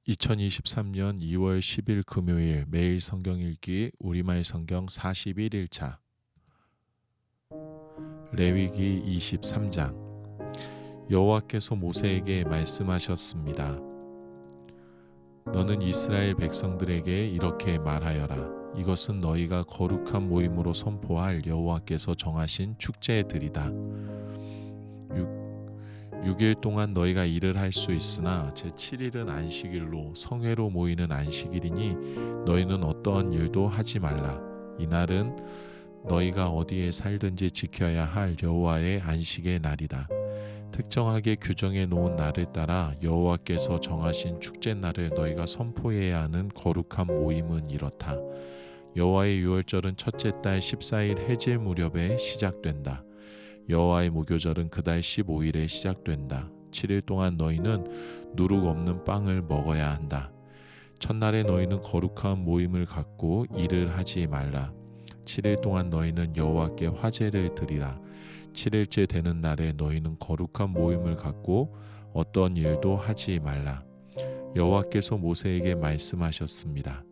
2023년 2월 10일 금요일 매일 성경 읽기 우리말 성경 41일차 레위기 23장 여호와께서 모세에게 말씀하셨습니다. 너는 이스라엘 백성들에게 이렇게 말하여라. 이것은 너희가 거룩한 모임으로 선포할 여호와께서 정하신 축제들이다. 6일 동안 너희가 일을 할 수 있으나 제7일은 안식일로 성회로 모이는 안식일이니 너희는 어떠한 일도 하지 말라. 이날은 너희가 어디에 살든지 지켜야 할 여호와의 안식의 날이다. 특정하게 규정해 놓은 날을 따라 여호와께서 정하신 축제날을 너희가 선포해야 하는 거룩한 모임은 이렇다. 여호와의 유월절은 첫째 달 14일 해질 무렵에 시작된다. 여호와의 무교절은 그달 15일에 시작된다. 7일 동안 너희는 누룩 없는 빵을 먹어야 한다. 첫날에 너희는 거룩한 모임을 갖고 일을 하지 말라. 7일 동안 너희는 여호와께 화제를 드리라. 7일째 되는 날에 너희는 거룩한 모임을 갖고 어떤 일도 하지 말라. 여호와께서 모세에게 말씀하셨습니다.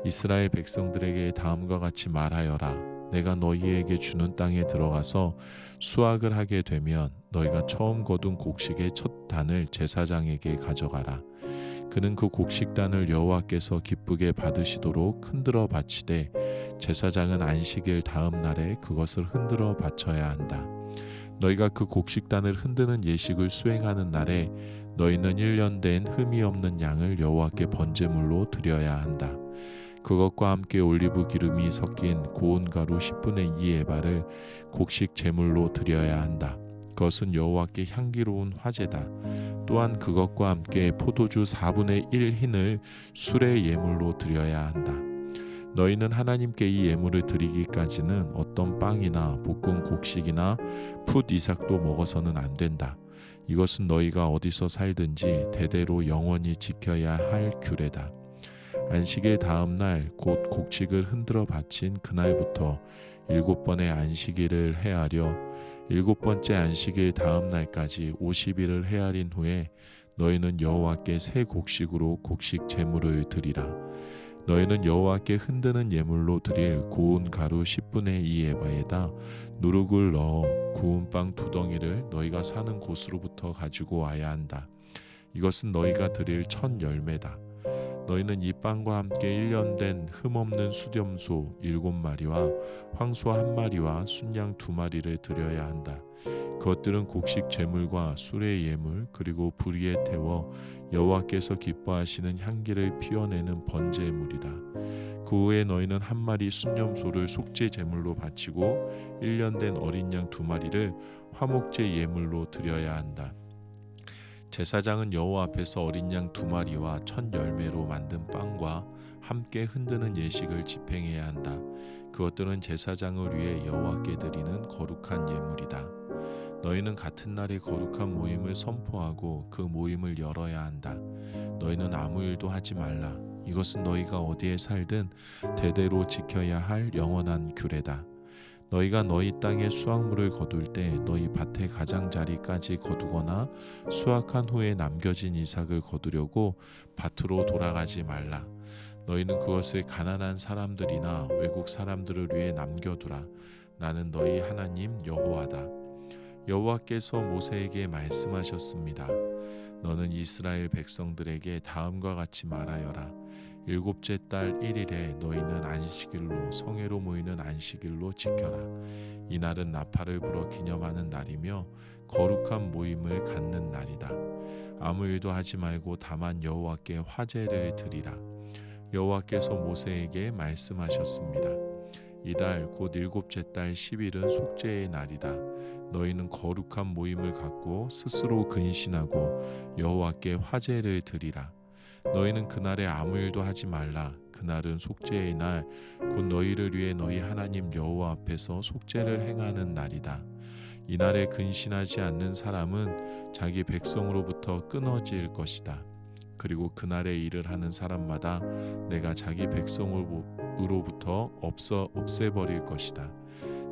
이스라엘 백성들에게 다음과 같이 말하여라. 내가 너희에게 주는 땅에 들어가서 수확을 하게 되면 너희가 처음 거둔 곡식의 첫 단을 제사장에게 가져가라. 그는 그 곡식단을 여호와께서 기쁘게 받으시도록 흔들어 바치되 제사장은 안식일 다음 날에 그것을 흔들어 바쳐야 한다. 너희가 그 곡식단을 흔드는 예식을 수행하는 날에 너희는 1년 된 흠이 없는 양을 여호와께 번제물로 드려야 한다. 그것과 함께 올리브 기름이 섞인 고운 가루 10분의 2 에바를 곡식 제물로 드려야 한다. 그것은 여호와께 향기로운 화제다. 또한 그것과 함께 포도주 4분의 1 흰을 수레 예물로 드려야 한다. 너희는 하나님께 이 예물을 드리기까지는 어떤 빵이나 볶은 곡식이나 풋 이삭도 먹어서는 안 된다. 이것은 너희가 어디서 살든지 대대로 영원히 지켜야 할 규례다. 안식일 다음 날 곧 곡식을 흔들어 바친 그날부터 7번의 안식일을 헤아려 7번째 안식일 다음 날까지 50일을 헤아린 후에 너희는 여호와께 새 곡식으로 곡식 제물을 드리라. 너희는 여호와께 흔드는 예물로 드릴 고운 가루 10분의 2 에바에다 누룩을 넣어 구운 빵 2덩이를 너희가 사는 곳으로부터 가지고 와야 한다. 이것은 너희가 드릴 첫 열매다. 너희는 이 빵과 함께 1년 된 흠없는 수렴소 7마리와 황소 1마리와 순양 2마리를 드려야 한다. 그것들은 곡식 제물과 수레 예물 그리고 불 위에 태워 여호와께서 기뻐하시는 향기를 피워내는 번제물이다. 그 후에 너희는 1마리 순념소를 속죄 제물로 바치고 1년 된 어린 양 2마리를 화목제 예물로 드려야 한다. 제사장은 여호와 앞에서 어린 양 2마리와 첫 열매로 만든 빵과 함께 흔드는 예식을 집행해야 한다. 그것들은 제사장을 위해 여호와께 드리는 거룩한 예물이다. 너희는 같은 날에 거룩한 모임을 선포하고 그 모임을 열어야 한다. 너희는 아무 일도 하지 말라. 이것은 너희가 어디에 살든 대대로 지켜야 할 영원한 규례다. 너희가 너희 땅에 수확물을 거둘 때 너희 밭의 가장자리까지 거두거나 수확한 후에 남겨진 이삭을 거두려고 밭으로 돌아가지 말라. 너희는 그것을 가난한 사람들이나 외국 사람들을 위해 남겨두라. 나는 너희 하나님 여호와다. 여호와께서 모세에게 말씀하셨습니다. 너는 이스라엘 백성들에게 다음과 같이 말하여라. 7째 달 1일에 너희는 안식일로 성회로 모이는 안식일로 지켜라. 이날은 나팔을 불어 기념하는 날이며 거룩한 모임을 갖는 날이다. 아무 일도 하지 말고 다만 여호와께 화제를 드리라. 여호와께서 모세에게 말씀하셨습니다. 이달 곧 7째 달 10일은 속죄의 날이다. 너희는 거룩한 모임을 갖고 스스로 근신하고 여호와께 화제를 드리라. 너희는 그날에 아무 일도 하지 말라. 그날은 속죄의 날, 곧 너희를 위해 너희 하나님 여호와 앞에서 속죄를 행하는 날이다. 이날에 근신하지 않는 사람은 자기 백성으로부터 끊어질 것이다. 그리고 그날에 일을 하는 사람마다 내가 자기 백성으로부터 없애버릴 것이다.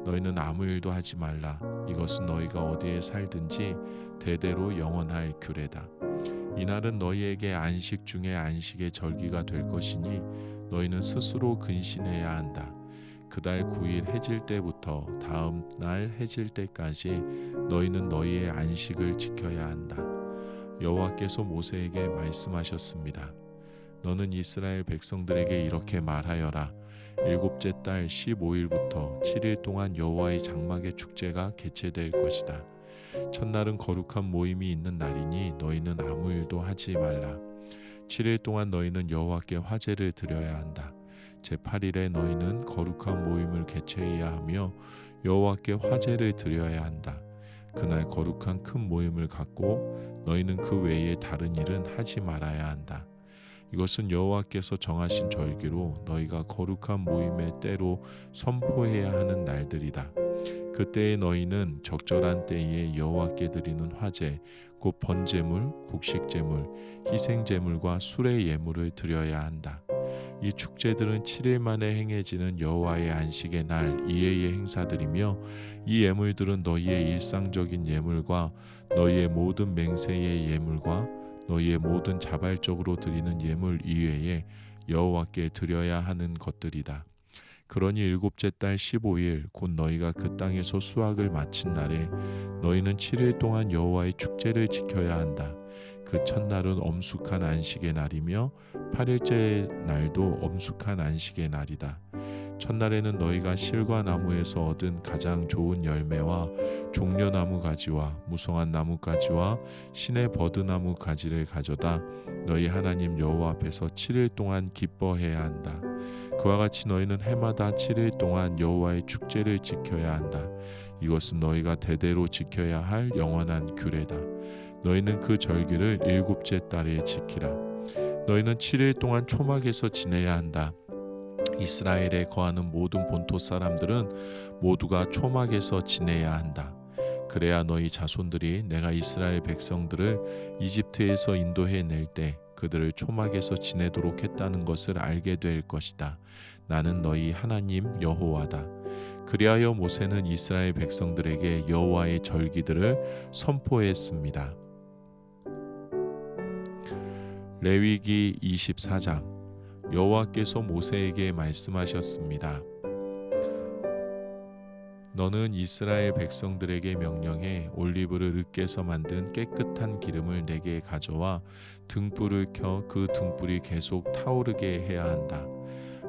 너희는 아무 일도 하지 말라. 이것은 너희가 어디에 살든지 대대로 영원할 규례다. 이날은 너희에게 안식 중에 안식의 절기가 될 것이니 너희는 스스로 근신해야 한다. 그달 9일 해질 때부터 다음 날 해질 때까지 너희는 너희의 안식을 지켜야 한다. 여호와께서 모세에게 말씀하셨습니다. 너는 이스라엘 백성들에게 이렇게 말하여라. 일곱째 달 15일부터 7일 동안 여호와의 장막의 축제가 개최될 것이다. 첫날은 거룩한 모임이 있는 날이니 너희는 아무 일도 하지 말라. 7일 동안 너희는 여호와께 화제를 드려야 한다. 제8일에 너희는 거룩한 모임을 개최해야 하며 여호와께 화제를 드려야 한다. 그날 거룩한 큰 모임을 갖고 너희는 그 외에 다른 일은 하지 말아야 한다. 이것은 여호와께서 정하신 절기로 너희가 거룩한 모임의 때로 선포해야 하는 날들이다. 그때에 너희는 적절한 때에 여호와께 드리는 화제, 곧 번제물, 곡식제물, 희생제물과 수레 예물을 드려야 한다. 이 축제들은 7일 만에 행해지는 여호와의 안식의 날 이해의 행사들이며 이 예물들은 너희의 일상적인 예물과 너희의 모든 맹세의 예물과 너희의 모든 자발적으로 드리는 예물 이외에 여호와께 드려야 하는 것들이다. 그러니 일곱째 달 15일 곧 너희가 그 땅에서 수확을 마친 날에 너희는 7일 동안 여호와의 축제를 지켜야 한다. 그 첫날은 엄숙한 안식의 날이며 8일째 날도 엄숙한 안식의 날이다. 첫날에는 너희가 실과 나무에서 얻은 가장 좋은 열매와 종려나무 가지와 무성한 나무 가지와 신의 버드나무 가지를 가져다 너희 하나님 여호와 앞에서 7일 동안 기뻐해야 한다. 그와 같이 너희는 해마다 7일 동안 여호와의 축제를 지켜야 한다. 이것은 너희가 대대로 지켜야 할 영원한 규례다. 너희는 그 절기를 일곱째 달에 지키라. 너희는 7일 동안 초막에서 지내야 한다. 이스라엘에 거하는 모든 본토 사람들은 모두가 초막에서 지내야 한다. 그래야 너희 자손들이 내가 이스라엘 백성들을 이집트에서 인도해낼 때 그들을 초막에서 지내도록 했다는 것을 알게 될 것이다. 나는 너희 하나님 여호와다. 그리하여 모세는 이스라엘 백성들에게 여호와의 절기들을 선포했습니다. 레위기 24장. 여호와께서 모세에게 말씀하셨습니다. 너는 이스라엘 백성들에게 명령해 올리브를 으깨서 만든 깨끗한 기름을 내게 가져와 등불을 켜 그 등불이 계속 타오르게 해야 한다.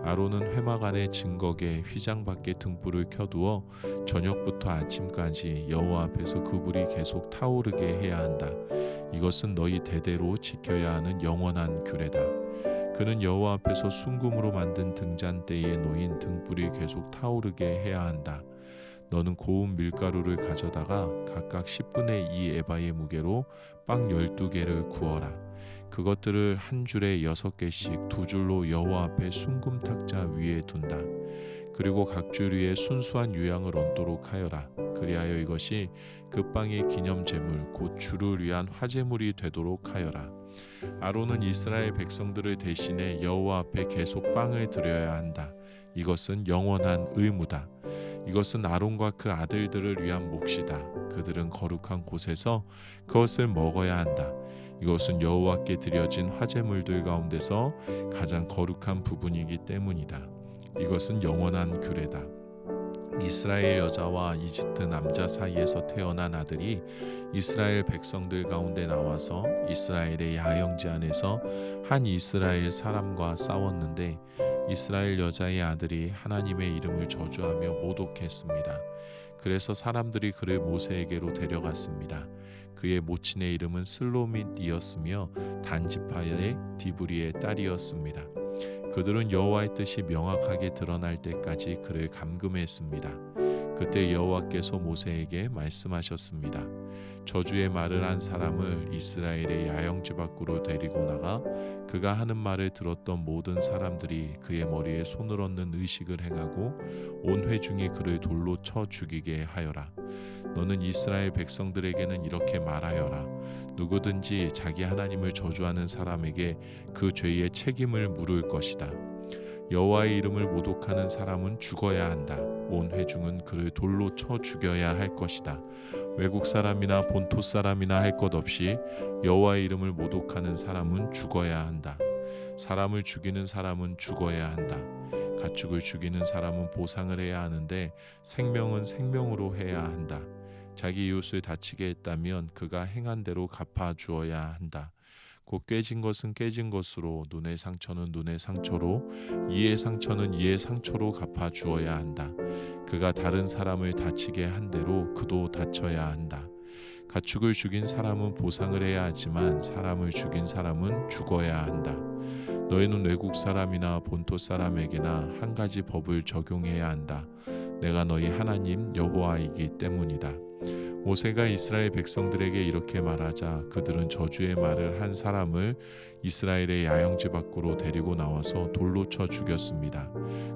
아론은 회막 안에 증거계 휘장 밖에 등불을 켜두어 저녁부터 아침까지 여호와 앞에서 그 불이 계속 타오르게 해야 한다. 이것은 너희 대대로 지켜야 하는 영원한 규례다. 그는 여호와 앞에서 순금으로 만든 등잔대에 놓인 등불이 계속 타오르게 해야 한다. 너는 고운 밀가루를 가져다가 각각 10분의 2 에바의 무게로 빵 12개를 구워라. 그것들을 한 줄에 6개씩 두 줄로 여호와 앞에 순금 탁자 위에 둔다. 그리고 각 줄 위에 순수한 유향을 얹도록 하여라. 그리하여 이것이 그 빵의 기념제물 곧 주를 위한 화제물이 되도록 하여라. 아론은 이스라엘 백성들을 대신해 여호와 앞에 계속 빵을 드려야 한다. 이것은 영원한 의무다. 이것은 아론과 그 아들들을 위한 몫이다. 그들은 거룩한 곳에서 그것을 먹어야 한다. 이것은 여호와께 드려진 화제물들 가운데서 가장 거룩한 부분이기 때문이다. 이것은 영원한 규례다. 이스라엘 여자와 이집트 남자 사이에서 태어난 아들이 이스라엘 백성들 가운데 나와서 이스라엘의 야영지 안에서 한 이스라엘 사람과 싸웠는데 이스라엘 여자의 아들이 하나님의 이름을 저주하며 모독했습니다. 그래서 사람들이 그를 모세에게로 데려갔습니다. 그의 모친의 이름은 슬로밋이었으며 단지파의 디브리의 딸이었습니다. 그들은 여호와의 뜻이 명확하게 드러날 때까지 그를 감금했습니다. 그때 여호와께서 모세에게 말씀하셨습니다. 저주의 말을 한 사람을 이스라엘의 야영지 밖으로 데리고 나가 그가 하는 말을 들었던 모든 사람들이 그의 머리에 손을 얹는 의식을 행하고 온 회중이 그를 돌로 쳐 죽이게 하여라. 너는 이스라엘 백성들에게는 이렇게 말하여라. 누구든지 자기 하나님을 저주하는 사람에게 그 죄의 책임을 물을 것이다. 여호와의 이름을 모독하는 사람은 죽어야 한다. 온 회중은 그를 돌로 쳐 죽여야 할 것이다. 외국 사람이나 본토 사람이나 할 것 없이 여호와의 이름을 모독하는 사람은 죽어야 한다. 사람을 죽이는 사람은 죽어야 한다. 가축을 죽이는 사람은 보상을 해야 하는데 생명은 생명으로 해야 한다. 자기 이웃을 다치게 했다면 그가 행한 대로 갚아 주어야 한다. 곧 깨진 것은 깨진 것으로, 눈의 상처는 눈의 상처로, 이의 상처는 이의 상처로 갚아 주어야 한다. 그가 다른 사람을 다치게 한 대로 그도 다쳐야 한다. 가축을 죽인 사람은 보상을 해야 하지만 사람을 죽인 사람은 죽어야 한다. 너희는 외국 사람이나 본토 사람에게나 한 가지 법을 적용해야 한다. 내가 너희 하나님 여호와이기 때문이다. 모세가 이스라엘 백성들에게 이렇게 말하자 그들은 저주의 말을 한 사람을 이스라엘의 야영지 밖으로 데리고 나와서 돌로 쳐 죽였습니다.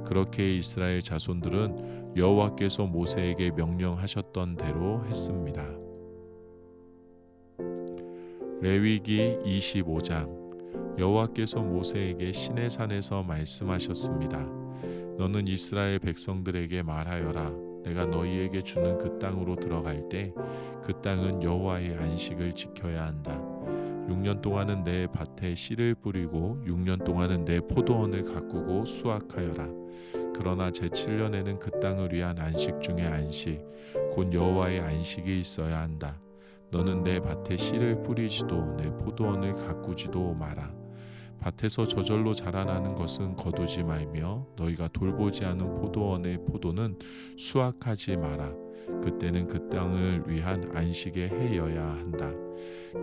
그렇게 이스라엘 자손들은 여호와께서 모세에게 명령하셨던 대로 했습니다. 레위기 25장. 여호와께서 모세에게 시내산에서 말씀하셨습니다. 너는 이스라엘 백성들에게 말하여라. 내가 너희에게 주는 그 땅으로 들어갈 때 그 땅은 여호와의 안식을 지켜야 한다. 6년 동안은 내 밭에 씨를 뿌리고 6년 동안은 내 포도원을 가꾸고 수확하여라. 그러나 제7년에는 그 땅을 위한 안식 중에 안식, 곧 여호와의 안식이 있어야 한다. 너는 내 밭에 씨를 뿌리지도 내 포도원을 가꾸지도 마라. 밭에서 저절로 자라나는 것은 거두지 말며 너희가 돌보지 않은 포도원의 포도는 수확하지 마라. 그때는 그 땅을 위한 안식의 해여야 한다.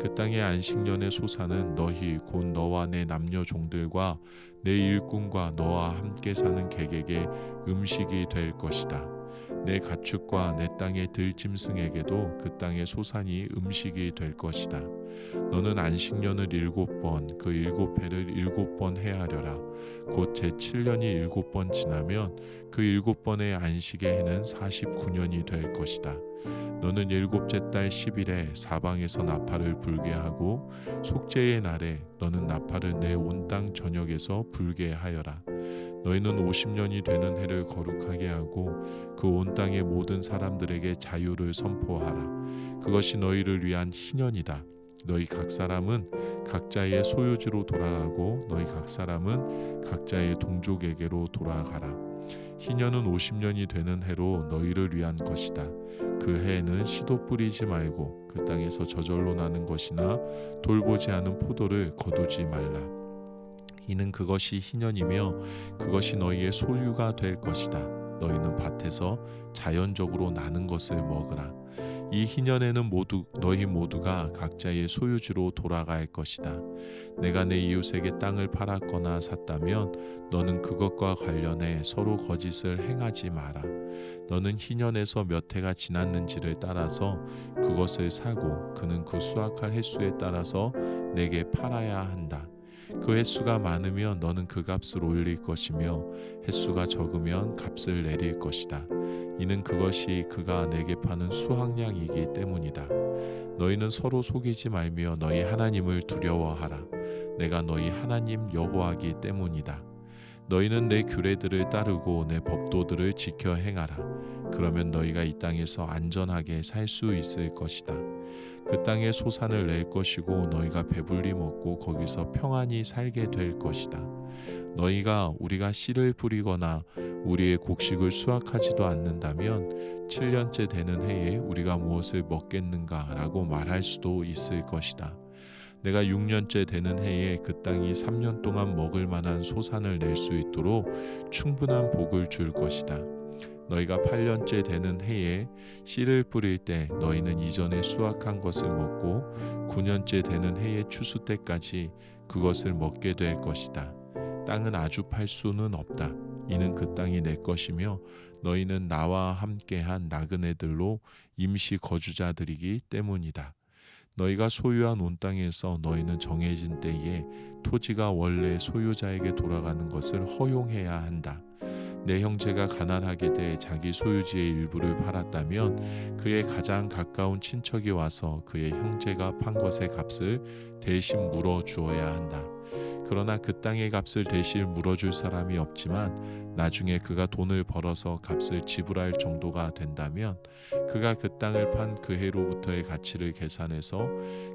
그 땅의 안식년의 소사는 너희 곧 너와 내 남녀 종들과 내 일꾼과 너와 함께 사는 객에게 음식이 될 것이다. 내 가축과 내 땅의 들짐승에게도 그 땅의 소산이 음식이 될 것이다. 너는 안식년을 7번, 그 7회를 7번 헤아려라. 곧 제7년이 7번 지나면 그 7번의 안식의 해는 49년이 될 것이다. 너는 7째 달 10일에 사방에서 나팔을 불게 하고 속죄의 날에 너는 나팔을 내 온 땅 전역에서 불게 하여라. 너희는 50년이 되는 해를 거룩하게 하고 그 온 땅의 모든 사람들에게 자유를 선포하라. 그것이 너희를 위한 희년이다. 너희 각 사람은 각자의 소유지로 돌아가고 너희 각 사람은 각자의 동족에게로 돌아가라. 희년은 50년이 되는 해로 너희를 위한 것이다. 그 해에는 씨도 뿌리지 말고 그 땅에서 저절로 나는 것이나 돌보지 않은 포도를 거두지 말라. 이는 그것이 희년이며 그것이 너희의 소유가 될 것이다. 너희는 밭에서 자연적으로 나는 것을 먹으라. 이 희년에는 너희 모두가 각자의 소유지로 돌아갈 것이다. 내가 내 이웃에게 땅을 팔았거나 샀다면 너는 그것과 관련해 서로 거짓을 행하지 마라. 너는 희년에서 몇 해가 지났는지를 따라서 그것을 사고 그는 그 수확할 횟수에 따라서 내게 팔아야 한다. 그 횟수가 많으면 너는 그 값을 올릴 것이며 횟수가 적으면 값을 내릴 것이다. 이는 그것이 그가 내게 파는 수확량이기 때문이다. 너희는 서로 속이지 말며 너희 하나님을 두려워하라. 내가 너희 하나님 여호와이기 때문이다. 너희는 내 규례들을 따르고 내 법도들을 지켜 행하라. 그러면 너희가 이 땅에서 안전하게 살 수 있을 것이다. 그 땅에 소산을 낼 것이고 너희가 배불리 먹고 거기서 평안히 살게 될 것이다. 너희가 우리가 씨를 뿌리거나 우리의 곡식을 수확하지도 않는다면 7년째 되는 해에 우리가 무엇을 먹겠는가 라고 말할 수도 있을 것이다. 내가 6년째 되는 해에 그 땅이 3년 동안 먹을 만한 소산을 낼 수 있도록 충분한 복을 줄 것이다. 너희가 8년째 되는 해에 씨를 뿌릴 때 너희는 이전에 수확한 것을 먹고 9년째 되는 해의 추수 때까지 그것을 먹게 될 것이다. 땅은 아주 팔 수는 없다. 이는 그 땅이 내 것이며 너희는 나와 함께한 나그네들로 임시 거주자들이기 때문이다. 너희가 소유한 온 땅에서 너희는 정해진 때에 토지가 원래 소유자에게 돌아가는 것을 허용해야 한다. 내 형제가 가난하게 돼 자기 소유지의 일부를 팔았다면 그의 가장 가까운 친척이 와서 그의 형제가 판 것의 값을 대신 물어 주어야 한다. 그러나 그 땅의 값을 대신 물어줄 사람이 없지만 나중에 그가 돈을 벌어서 값을 지불할 정도가 된다면 그가 그 땅을 판 그 해로부터의 가치를 계산해서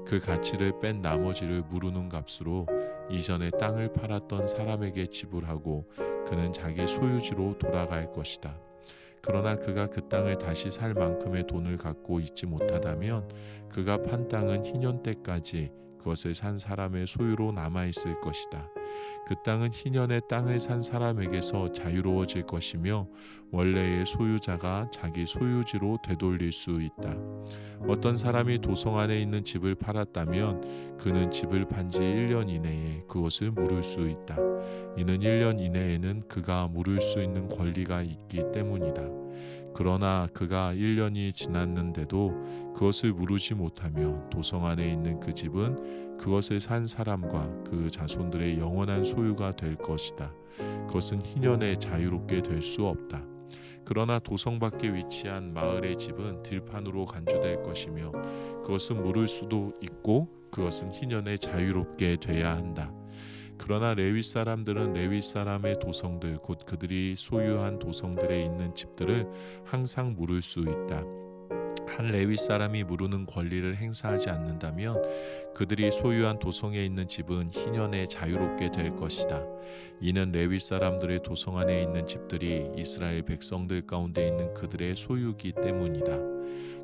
그 가치를 뺀 나머지를 무르는 값으로 이전에 땅을 팔았던 사람에게 지불하고 그는 자기 소유지로 돌아갈 것이다. 그러나 그가 그 땅을 다시 살 만큼의 돈을 갖고 있지 못하다면 그가 판 땅은 희년 때까지 그것을 산 사람의 소유로 남아 있을 것이다. 그 땅은 희년의 땅을 산 사람에게서 자유로워질 것이며 원래의 소유자가 자기 소유지로 되돌릴 수 있다. 어떤 사람이 도성 안에 있는 집을 팔았다면 그는 집을 판 지 1년 이내에 그것을 물을 수 있다. 이는 1년 이내에는 그가 물을 수 있는 권리가 있기 때문이다. 그러나 그가 1년이 지났는데도 그것을 물으지 못하면 도성 안에 있는 그 집은 그것을 산 사람과 그 자손들의 영원한 소유가 될 것이다. 그것은 희년에 자유롭게 될 수 없다. 그러나 도성 밖에 위치한 마을의 집은 들판으로 간주될 것이며 그것은 물을 수도 있고 그것은 희년에 자유롭게 돼야 한다. 그러나 레위 사람들은 레위 사람의 도성들 곧 그들이 소유한 도성들에 있는 집들을 항상 물을 수 있다. 한 레위 사람이 무르는 권리를 행사하지 않는다면 그들이 소유한 도성에 있는 집은 희년에 자유롭게 될 것이다. 이는 레위 사람들의 도성 안에 있는 집들이 이스라엘 백성들 가운데 있는 그들의 소유이기 때문이다.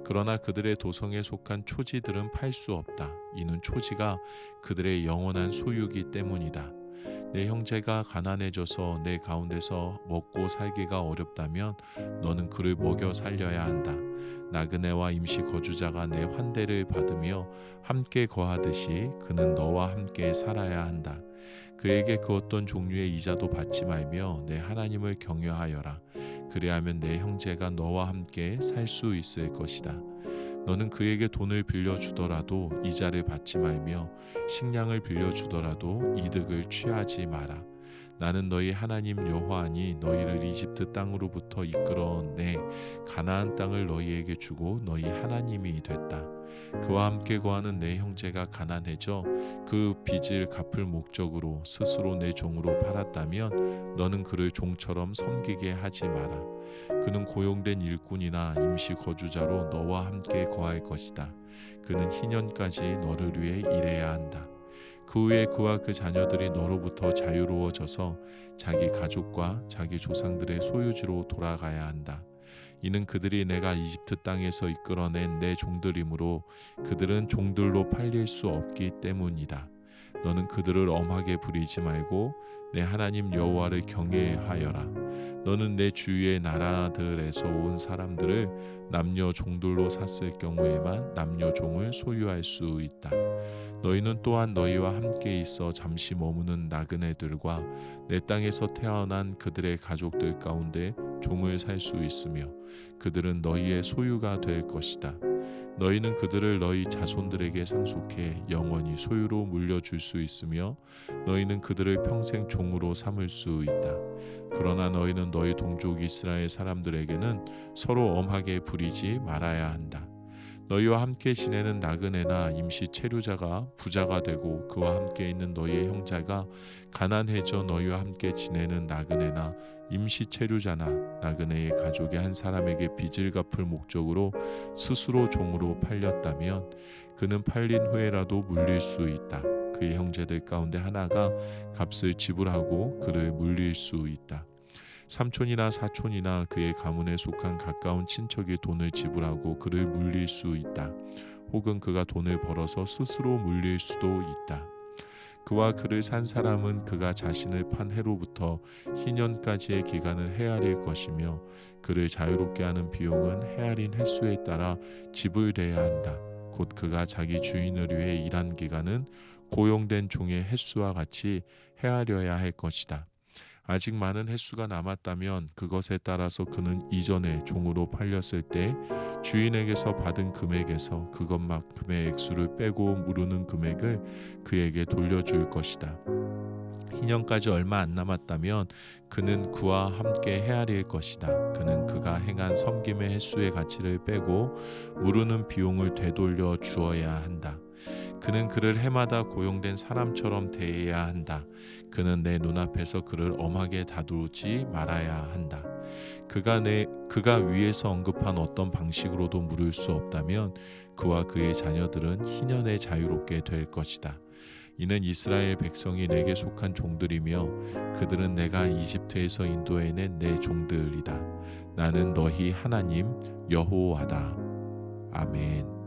그러나 그들의 도성에 속한 초지들은 팔 수 없다. 이는 초지가 그들의 영원한 소유이기 때문이다. 내 형제가 가난해져서 내 가운데서 먹고 살기가 어렵다면 너는 그를 먹여 살려야 한다. 나그네와 임시 거주자가 내 환대를 받으며 함께 거하듯이 그는 너와 함께 살아야 한다. 그에게 그 어떤 종류의 이자도 받지 말며 내 하나님을 경외하여라. 그리하면 내 형제가 너와 함께 살 수 있을 것이다. 너는 그에게 돈을 빌려주더라도 이자를 받지 말며 식량을 빌려주더라도 이득을 취하지 마라. 나는 너희 하나님 여호와니 너희를 이집트 땅으로부터 이끌어내 가나안 땅을 너희에게 주고 너희 하나님이 됐다. 그와 함께 거하는 내 형제가 가난해져 그 빚을 갚을 목적으로 스스로 내 종으로 팔았다면 너는 그를 종처럼 섬기게 하지 마라. 그는 고용된 일꾼이나 임시 거주자로 너와 함께 거할 것이다. 그는 희년까지 너를 위해 일해야 한다. 그 후에 그와 그 자녀들이 너로부터 자유로워져서 자기 가족과 자기 조상들의 소유지로 돌아가야 한다. 이는 그들이 내가 이집트 땅에서 이끌어낸 내 종들이므로 그들은 종들로 팔릴 수 없기 때문이다. 너는 그들을 엄하게 부리지 말고 내 하나님 여호와를 경외하여라. 너는 내 주위의 나라들에서 온 사람들을 남녀 종들로 샀을 경우에만 남녀 종을 소유할 수 있다. 너희는 또한 너희와 함께 있어 잠시 머무는 나그네들과 내 땅에서 태어난 그들의 가족들 가운데 종을 살 수 있으며 그들은 너희의 소유가 될 것이다. 너희는 그들을 너희 자손들에게 상속해 영원히 소유로 물려줄 수 있으며 너희는 그들을 평생 종으로 삼을 수 있다. 그러나 너희는 너희 동족 이스라엘 사람들에게는 서로 엄하게 부리지 말아야 한다. 너희와 함께 지내는 나그네나 임시 체류자가 부자가 되고 그와 함께 있는 너희의 형제가 가난해져 너희와 함께 지내는 나그네나 임시 체류자나 나그네의 가족의 한 사람에게 빚을 갚을 목적으로 스스로 종으로 팔렸다면 그는 팔린 후에라도 물릴 수 있다. 그의 형제들 가운데 하나가 값을 지불하고 그를 물릴 수 있다. 삼촌이나 사촌이나 그의 가문에 속한 가까운 친척이 돈을 지불하고 그를 물릴 수 있다. 혹은 그가 돈을 벌어서 스스로 물릴 수도 있다. 그와 그를 산 사람은 그가 자신을 판 해로부터 희년까지의 기간을 헤아릴 것이며 그를 자유롭게 하는 비용은 헤아린 횟수에 따라 지불돼야 한다. 곧 그가 자기 주인을 위해 일한 기간은 고용된 종의 횟수와 같이 헤아려야 할 것이다. 아직 많은 횟수가 남았다면 그것에 따라서 그는 이전에 종으로 팔렸을 때 주인에게서 받은 금액에서 그것만큼의 액수를 빼고 무르는 금액을 그에게 돌려줄 것이다. 희년까지 얼마 안 남았다면 그는 그와 함께 헤아릴 것이다. 그는 그가 행한 섬김의 횟수의 가치를 빼고 무르는 비용을 되돌려 주어야 한다. 그는 그를 해마다 고용된 사람처럼 대해야 한다. 그는 내 눈앞에서 그를 엄하게 다루지 말아야 한다. 그가 위에서 언급한 어떤 방식으로도 물을 수 없다면 그와 그의 자녀들은 희년에 자유롭게 될 것이다. 이는 이스라엘 백성이 내게 속한 종들이며 그들은 내가 이집트에서 인도해낸 내 종들이다. 나는 너희 하나님 여호와다. 아멘.